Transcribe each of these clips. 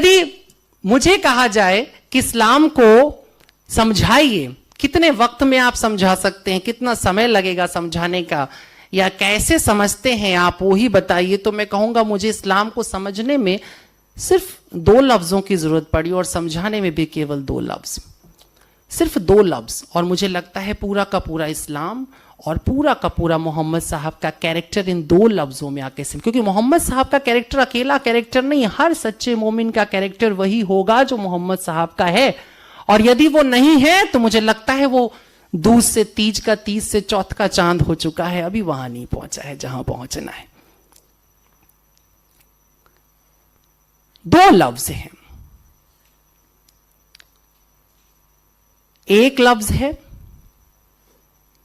यदि मुझे कहा जाए कि इस्लाम को समझाइए, कितने वक्त में आप समझा सकते हैं, कितना समय लगेगा समझाने का, या कैसे समझते हैं आप वो ही बताइए, तो मैं कहूंगा मुझे इस्लाम को समझने में सिर्फ 2 लफ्जों की जरूरत पड़ी और समझाने में भी केवल 2 लफ्ज, सिर्फ 2 लफ्ज। और मुझे लगता है पूरा का पूरा इस्लाम और पूरा का पूरा मोहम्मद साहब का कैरेक्टर इन 2 लफ्जों में आके सिम, क्योंकि मोहम्मद साहब का कैरेक्टर अकेला कैरेक्टर नहीं, हर सच्चे मोमिन का कैरेक्टर वही होगा जो मोहम्मद साहब का है। और यदि वो नहीं है तो मुझे लगता है वो दूध से तीज का, तीज से चौथ का चांद हो चुका है, अभी वहां नहीं पहुंचा है जहां पहुंचना है। 2 लफ्ज हैं। एक लफ्ज है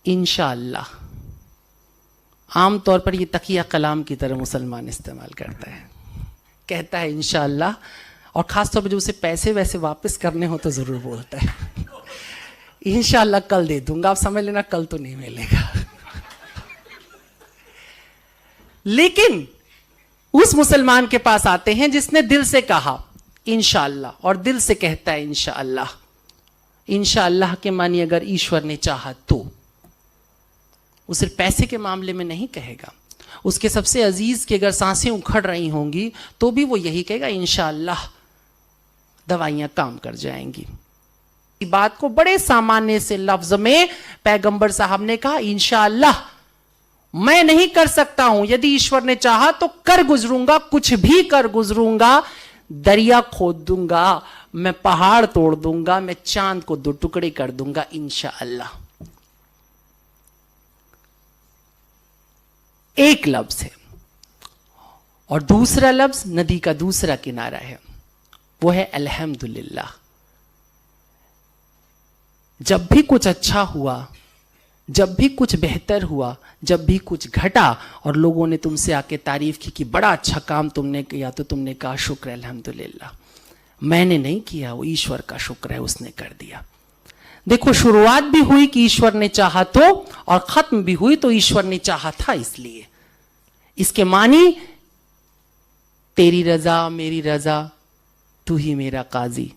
इंशाअल्लाह। आमतौर पर यह तकिया कलाम की तरह मुसलमान इस्तेमाल करता है, कहता है इंशाअल्लाह, और खासतौर पर जो उसे पैसे वैसे वापस करने हो तो जरूर बोलता है इंशाअल्लाह कल दे दूंगा, आप समझ लेना कल तो नहीं मिलेगा। लेकिन उस मुसलमान के पास आते हैं जिसने दिल से कहा इंशाअल्लाह, और दिल से कहता है इंशाअल्लाह। इंशाअल्लाह के मानी अगर ईश्वर ने चाहा तो, वो सिर्फ पैसे के मामले में नहीं कहेगा, उसके सबसे अजीज की अगर सांसें उखड़ रही होंगी तो भी वो यही कहेगा इंशाअल्लाह दवाइयां काम कर जाएंगी। बात को बड़े सामान्य से लफ्ज में पैगंबर साहब ने कहा इंशाअल्लाह मैं नहीं कर सकता हूं, यदि ईश्वर ने चाहा तो कर गुजरूंगा, कुछ भी कर गुजरूंगा, दरिया खोद दूंगा, मैं पहाड़ तोड़ दूंगा, मैं चांद को 2 टुकड़े कर दूंगा इंशाअल्लाह। एक लफ्ज है। और दूसरा लफ्ज नदी का दूसरा किनारा है, वो है अल्हम्दुलिल्लाह। जब भी कुछ अच्छा हुआ, जब भी कुछ बेहतर हुआ, जब भी कुछ घटा और लोगों ने तुमसे आके तारीफ की कि बड़ा अच्छा काम तुमने किया, तो तुमने कहा शुक्र अल्हम्दुलिल्लाह। मैंने नहीं किया, वो ईश्वर का शुक्र है, उसने कर दिया। देखो शुरुआत भी हुई कि ईश्वर ने चाहा तो, और खत्म भी हुई तो ईश्वर ने चाहा था इसलिए। इसके मानी तेरी रजा मेरी रजा, तू ही मेरा काजी।